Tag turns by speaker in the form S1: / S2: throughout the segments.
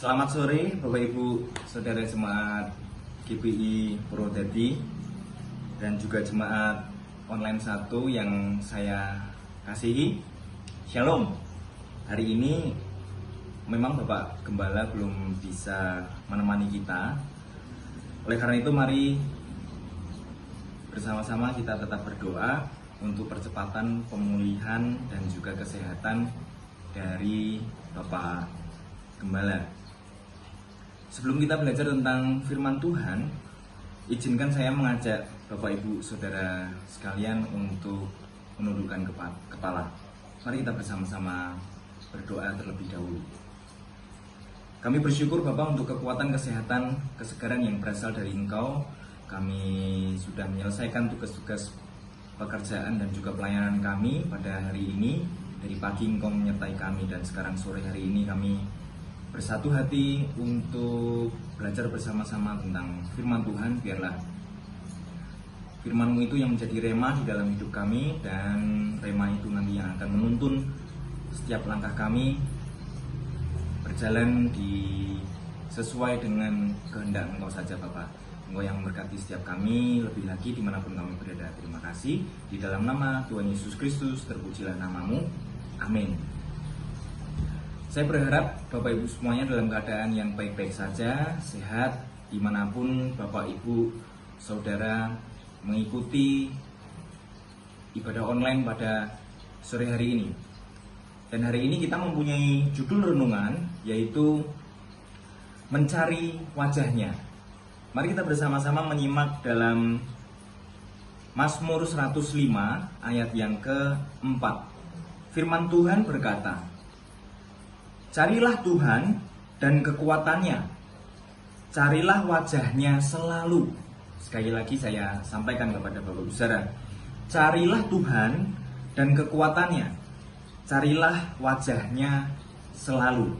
S1: Selamat sore Bapak Ibu Saudara Jemaat GBI Purwodadi dan juga Jemaat Online 1 yang saya kasihi. Shalom. Hari ini memang Bapak Gembala belum bisa menemani kita. Oleh karena itu mari bersama-sama kita tetap berdoa untuk percepatan pemulihan dan juga kesehatan dari Bapak Gembala. Sebelum kita belajar tentang firman Tuhan, izinkan saya mengajak Bapak Ibu Saudara sekalian untuk menundukkan kepala. Mari kita bersama-sama berdoa terlebih dahulu. Kami bersyukur Bapak untuk kekuatan, kesehatan, kesegaran yang berasal dari Engkau. Kami sudah menyelesaikan tugas-tugas pekerjaan dan juga pelayanan kami pada hari ini. Dari pagi Engkau menyertai kami dan sekarang sore hari ini kami bersatu hati untuk belajar bersama-sama tentang firman Tuhan. Biarlah firman-Mu itu yang menjadi rema di dalam hidup kami, dan rema itu nanti yang akan menuntun setiap langkah kami berjalan sesuai dengan kehendak Engkau saja Bapak. Engkau yang memberkati setiap kami lebih lagi dimanapun kami berada. Terima kasih. Di dalam nama Tuhan Yesus Kristus terpujilah nama-Mu. Amin. Saya berharap Bapak Ibu semuanya dalam keadaan yang baik-baik saja, sehat, dimanapun Bapak Ibu Saudara mengikuti ibadah online pada sore hari ini. Dan hari ini kita mempunyai judul renungan, yaitu Mencari Wajahnya. Mari kita bersama-sama menyimak dalam Mazmur 105 ayat yang keempat. Firman Tuhan berkata, "Carilah Tuhan dan kekuatannya, carilah wajahnya selalu." Sekali lagi saya sampaikan kepada Bapak Ibu Saudara, carilah Tuhan dan kekuatannya, carilah wajahnya selalu.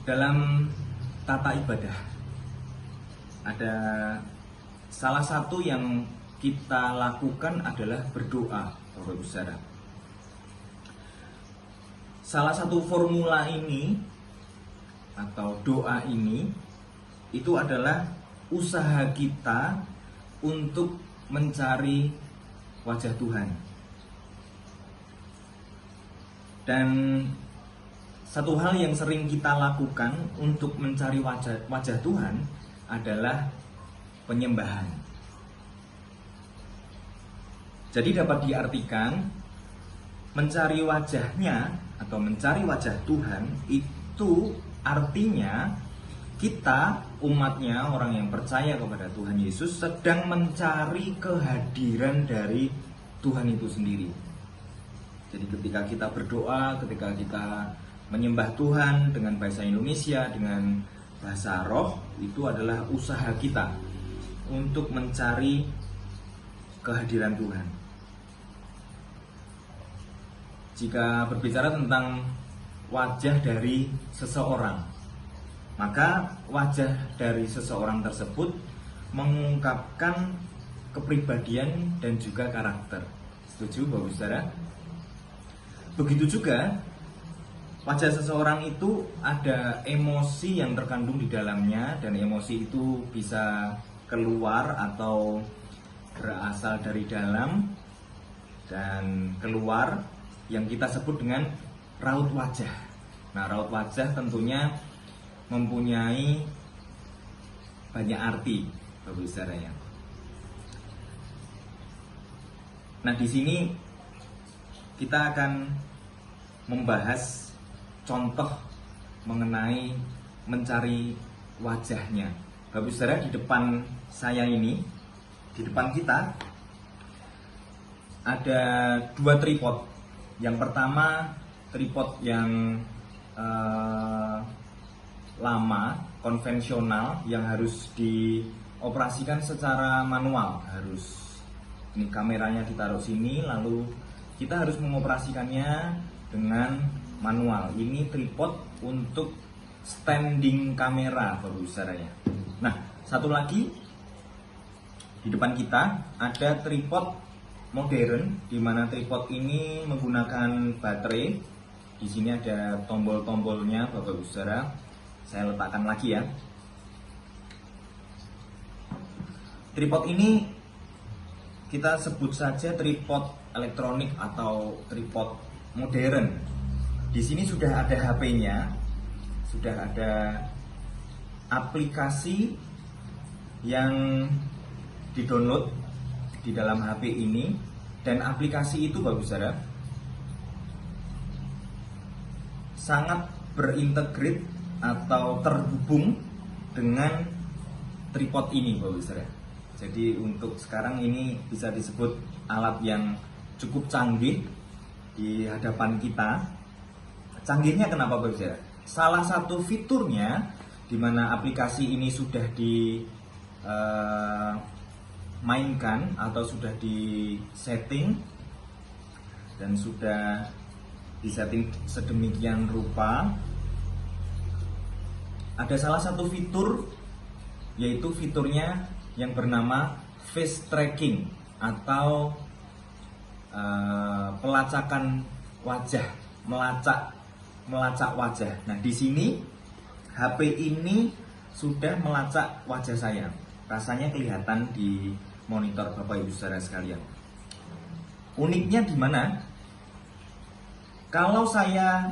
S1: Dalam tata ibadah ada salah satu yang kita lakukan adalah berdoa, Bapak Ibu Saudara. Salah satu formula ini atau doa ini itu adalah usaha kita untuk mencari wajah Tuhan. Dan satu hal yang sering kita lakukan untuk mencari wajah Tuhan adalah penyembahan. Jadi dapat diartikan mencari wajahnya atau mencari wajah Tuhan itu artinya kita, umatnya, orang yang percaya kepada Tuhan Yesus, sedang mencari kehadiran dari Tuhan itu sendiri. Jadi ketika kita berdoa, ketika kita menyembah Tuhan dengan bahasa Indonesia, dengan bahasa roh, itu adalah usaha kita untuk mencari kehadiran Tuhan. Jika berbicara tentang wajah dari seseorang, maka wajah dari seseorang tersebut mengungkapkan kepribadian dan juga karakter. Setuju Bapak Saudara? Begitu juga wajah seseorang itu ada emosi yang terkandung di dalamnya, dan emosi itu bisa keluar atau berasal dari dalam dan keluar, yang kita sebut dengan raut wajah. Nah, raut wajah tentunya mempunyai banyak arti, Bapak Saudara ya. Nah, di sini kita akan membahas contoh mengenai mencari wajahnya. Bapak Saudara, di depan saya ini, di depan kita ada dua tripod. Yang pertama tripod yang lama, konvensional, yang harus dioperasikan secara manual. Ini kameranya ditaruh sini, lalu kita harus mengoperasikannya dengan manual. Ini tripod untuk standing kamera, Bapak Saudara ya. Nah, satu lagi di depan kita ada tripod modern, di mana tripod ini menggunakan baterai Di sini ada tombol-tombolnya, Bapak Ibu Saudara. Saya letakkan lagi ya. Tripod ini kita sebut saja tripod elektronik atau tripod modern. Di sini sudah ada HP-nya, sudah ada aplikasi yang di-download di dalam HP ini, dan aplikasi itu Bapak Saudara sangat berintegrate atau terhubung dengan tripod ini Bapak Saudara. Jadi untuk sekarang ini bisa disebut alat yang cukup canggih di hadapan kita. Canggihnya kenapa Bapak Saudara? Salah satu fiturnya di mana aplikasi ini sudah mainkan atau sudah di-setting dan sudah di-setting sedemikian rupa. Ada salah satu fitur, yaitu fiturnya yang bernama face tracking atau pelacakan wajah, melacak wajah. Nah, di sini HP ini sudah melacak wajah saya. Rasanya kelihatan di monitor Bapak Ibu Saudara sekalian. Uniknya di mana? Kalau saya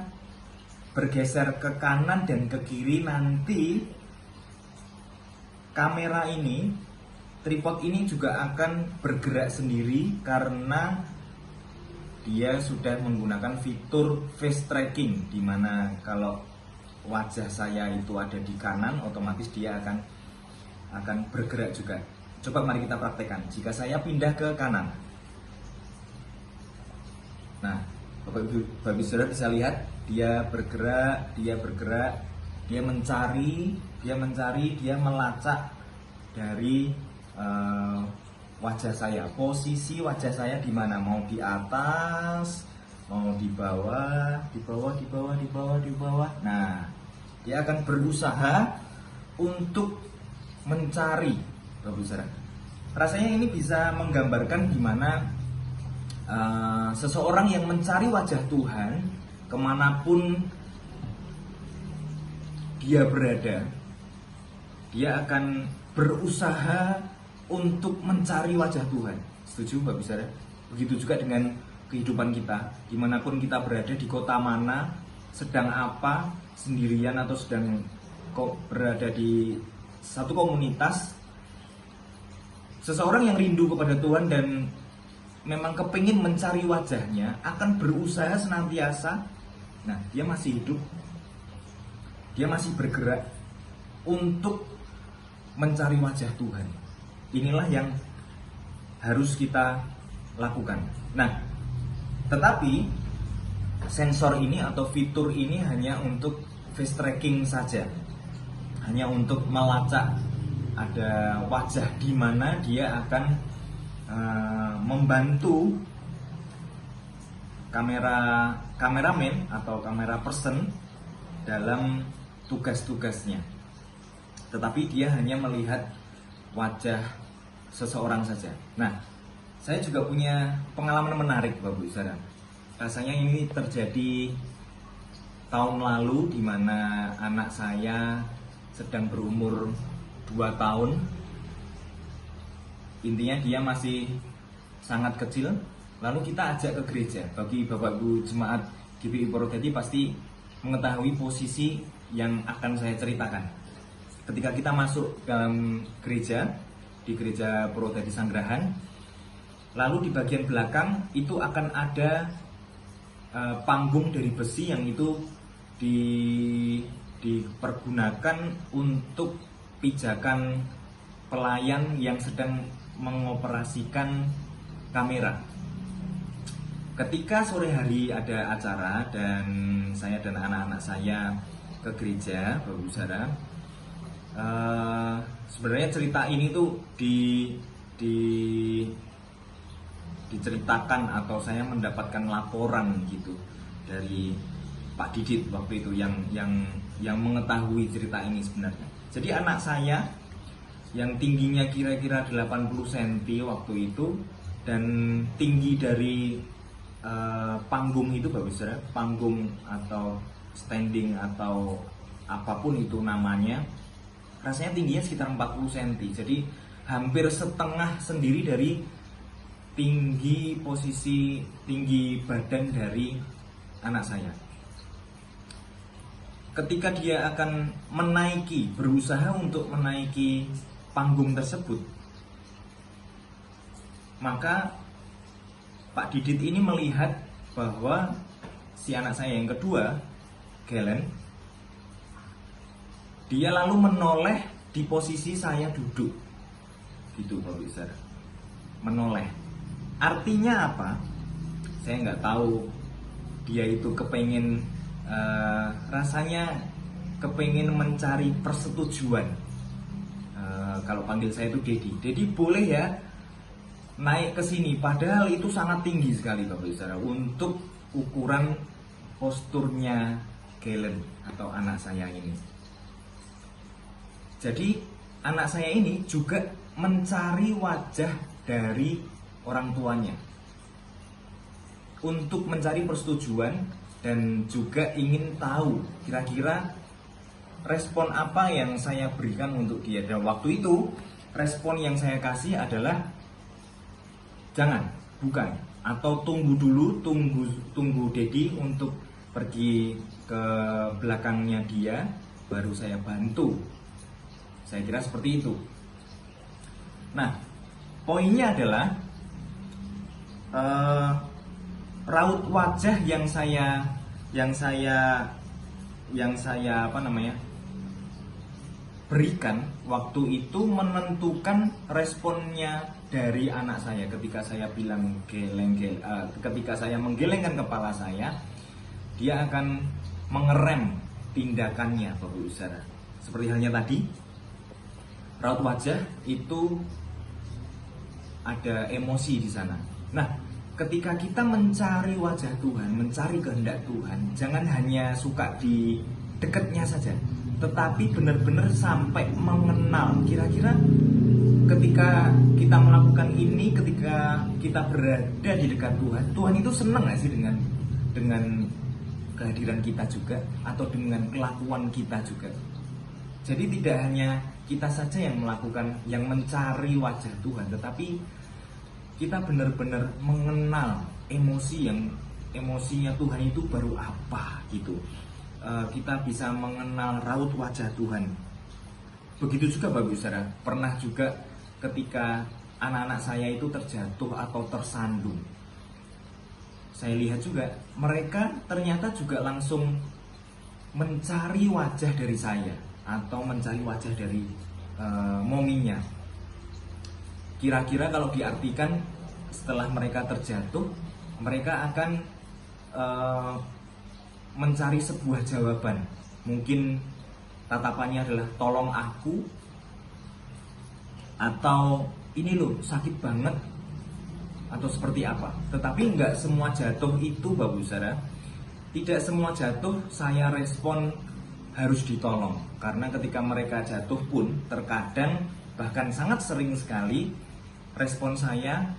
S1: bergeser ke kanan dan ke kiri, nanti kamera ini, tripod ini juga akan bergerak sendiri karena dia sudah menggunakan fitur face tracking, di mana kalau wajah saya itu ada di kanan, otomatis dia akan bergerak juga. Coba mari kita praktekkan. Jika saya pindah ke kanan, nah Bapak Ibu Saudara bisa lihat dia bergerak, dia mencari, dia melacak dari wajah saya. Posisi wajah saya di mana? Mau di atas, mau di bawah, di bawah. Nah, dia akan berusaha untuk mencari, Bapak Saudara. Rasanya ini bisa menggambarkan gimana seseorang yang mencari wajah Tuhan kemanapun dia berada, dia akan berusaha untuk mencari wajah Tuhan. Setuju Bapak Saudara? Begitu juga dengan kehidupan kita, dimanapun kita berada, di kota mana, sedang apa, sendirian atau sedang berada di satu komunitas. Seseorang yang rindu kepada Tuhan dan memang kepingin mencari wajahnya akan berusaha senantiasa. Nah, dia masih hidup, dia masih bergerak untuk mencari wajah Tuhan. Inilah yang harus kita lakukan. Nah, tetapi sensor ini atau fitur ini hanya untuk face tracking saja, hanya untuk melacak ada wajah di mana dia akan membantu kameramen atau kamera person dalam tugas-tugasnya. Tetapi dia hanya melihat wajah seseorang saja. Nah, saya juga punya pengalaman menarik Bapak Ibu Saudara. Rasanya ini terjadi tahun lalu, di mana anak saya sedang berumur 2 tahun. Intinya dia masih sangat kecil. Lalu kita ajak ke gereja. Bagi Bapak Ibu jemaat GPI Purwodadi pasti mengetahui posisi yang akan saya ceritakan. Ketika kita masuk dalam gereja, di gereja Purwodadi Sanggrahan, lalu di bagian belakang itu akan ada panggung dari besi yang itu dipergunakan untuk pijakan pelayan yang sedang mengoperasikan kamera. Ketika sore hari ada acara dan saya dan anak-anak saya ke gereja, Bapak Ibu Saudara, sebenarnya cerita ini tuh diceritakan atau saya mendapatkan laporan gitu dari Pak Didit waktu itu yang mengetahui cerita ini sebenarnya. Jadi anak saya yang tingginya kira-kira 80 cm waktu itu dan tinggi dari panggung itu Bapak Saudara, panggung atau standing atau apapun itu namanya, rasanya tingginya sekitar 40 cm. Jadi hampir setengah sendiri dari tinggi badan dari anak saya. Ketika dia akan berusaha untuk menaiki panggung tersebut, maka Pak Didit ini melihat bahwa si anak saya yang kedua, Galen, dia lalu menoleh di posisi saya duduk, gitu Bapak Saudara, menoleh. Artinya apa? Saya nggak tahu. Dia itu rasanya kepengen mencari persetujuan. Kalau panggil saya itu Dedi, boleh ya naik ke sini, padahal itu sangat tinggi sekali Bapak Saudara untuk ukuran posturnya Galen atau anak saya ini. Jadi anak saya ini juga mencari wajah dari orang tuanya untuk mencari persetujuan dan juga ingin tahu kira-kira respon apa yang saya berikan untuk dia. Dan waktu itu respon yang saya kasih adalah jangan, bukan, atau tunggu dulu, tunggu Dedi untuk pergi ke belakangnya dia, baru saya bantu. Saya kira seperti itu. Nah, poinnya adalah raut wajah yang saya berikan waktu itu menentukan responnya dari anak saya. Ketika saya bilang ketika saya menggelengkan kepala saya, dia akan mengerem tindakannya Bapak Saudara. Seperti halnya tadi, raut wajah itu ada emosi di sana. Nah, ketika kita mencari wajah Tuhan, mencari kehendak Tuhan, jangan hanya suka di dekatnya saja, tetapi benar-benar sampai mengenal. Kira-kira ketika kita melakukan ini, ketika kita berada di dekat Tuhan, Tuhan itu senang gak sih dengan kehadiran kita juga, atau dengan kelakuan kita juga. Jadi tidak hanya kita saja yang mencari wajah Tuhan, tetapi kita benar-benar mengenal emosinya Tuhan itu baru apa gitu. Kita bisa mengenal raut wajah Tuhan. Begitu juga Bapak Saudara, pernah juga ketika anak-anak saya itu terjatuh atau tersandung, saya lihat juga mereka ternyata juga langsung mencari wajah dari saya atau mencari wajah dari mominya. Kira-kira kalau diartikan, setelah mereka terjatuh, mereka akan mencari sebuah jawaban. Mungkin tatapannya adalah tolong aku, atau ini loh sakit banget, atau seperti apa. Tetapi enggak semua jatuh itu Bapak Saudara, tidak semua jatuh saya respon harus ditolong. Karena ketika mereka jatuh pun terkadang, bahkan sangat sering sekali, respon saya,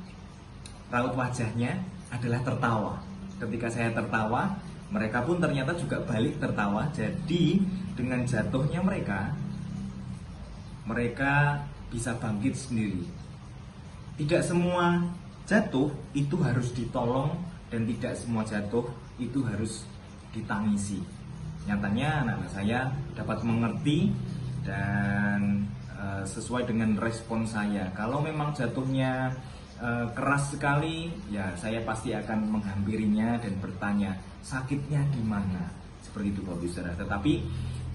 S1: raut wajahnya adalah tertawa. Ketika saya tertawa, mereka pun ternyata juga balik tertawa. Jadi dengan jatuhnya mereka bisa bangkit sendiri. Tidak semua jatuh itu harus ditolong, dan tidak semua jatuh itu harus ditangisi. Nyatanya anak-anak saya dapat mengerti dan sesuai dengan respon saya. Kalau memang jatuhnya keras sekali, ya saya pasti akan menghampirinya dan bertanya, sakitnya di mana? Seperti itu Bapak Saudara. Tetapi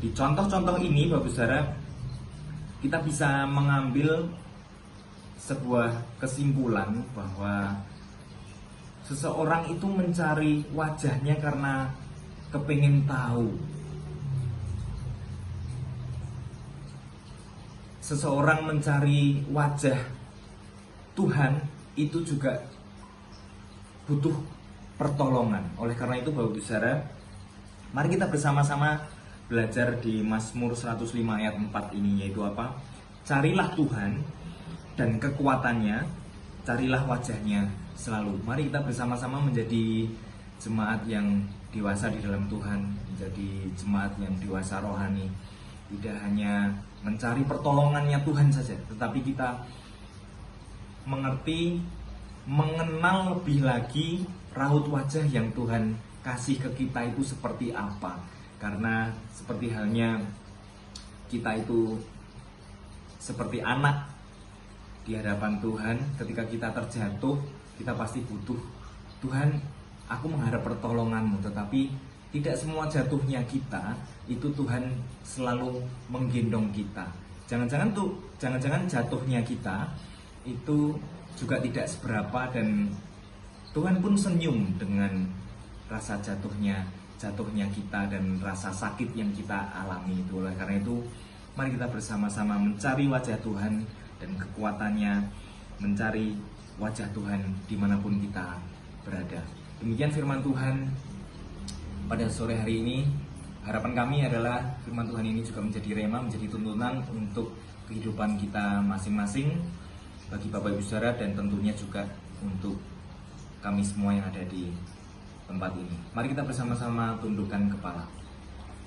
S1: di contoh-contoh ini Bapak Saudara, kita bisa mengambil sebuah kesimpulan bahwa seseorang itu mencari wajahnya karena kepingin tahu. Seseorang mencari wajah Tuhan itu juga butuh pertolongan. Oleh karena itu Bapak Saudara, mari kita bersama-sama belajar di Mazmur 105 ayat 4 ini, yaitu apa? Carilah Tuhan dan kekuatannya, carilah wajahnya selalu. Mari kita bersama-sama menjadi jemaat yang dewasa di dalam Tuhan, menjadi jemaat yang dewasa rohani. Tidak hanya mencari pertolongannya Tuhan saja, tetapi kita mengerti, mengenal lebih lagi raut wajah yang Tuhan kasih ke kita itu seperti apa. Karena seperti halnya kita itu seperti anak di hadapan Tuhan, ketika kita terjatuh, kita pasti butuh, Tuhan, aku mengharap pertolonganmu. Tetapi tidak semua jatuhnya kita itu Tuhan selalu menggendong kita. Jangan-jangan jatuhnya kita itu juga tidak seberapa, dan Tuhan pun senyum dengan rasa jatuhnya kita dan rasa sakit yang kita alami itu. Oleh karena itu, mari kita bersama-sama mencari wajah Tuhan dan kekuatannya, mencari wajah Tuhan dimanapun kita berada. Demikian firman Tuhan pada sore hari ini. Harapan kami adalah firman Tuhan ini juga menjadi rema, menjadi tuntunan untuk kehidupan kita masing-masing, bagi Bapak Ibu Saudara, dan tentunya juga untuk kami semua yang ada di tempat ini. Mari kita bersama-sama tundukkan kepala.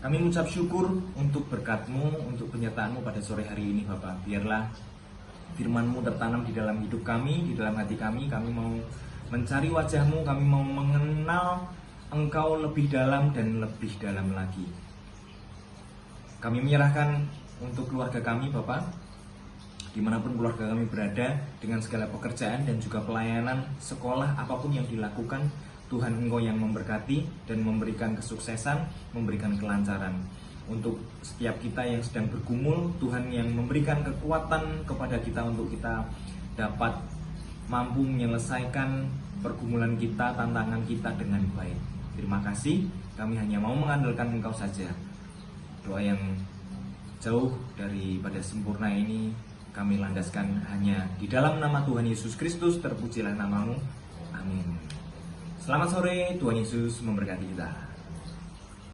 S1: Kami mengucap syukur untuk berkat-Mu, untuk penyertaan-Mu pada sore hari ini, Bapak. Biarlah firman-Mu tertanam di dalam hidup kami, di dalam hati kami. Kami mau mencari wajah-Mu, kami mau mengenal Engkau lebih dalam dan lebih dalam lagi. Kami menyerahkan untuk keluarga kami, Bapak, dimanapun keluarga kami berada, dengan segala pekerjaan dan juga pelayanan sekolah, apapun yang dilakukan, Tuhan Engkau yang memberkati dan memberikan kesuksesan, memberikan kelancaran. Untuk setiap kita yang sedang bergumul, Tuhan yang memberikan kekuatan kepada kita untuk kita dapat mampu menyelesaikan pergumulan kita, tantangan kita dengan baik. Terima kasih, kami hanya mau mengandalkan Engkau saja. Doa yang jauh daripada sempurna ini kami landaskan hanya di dalam nama Tuhan Yesus Kristus, terpujilah namamu. Amin. Selamat sore, Tuhan Yesus memberkati kita.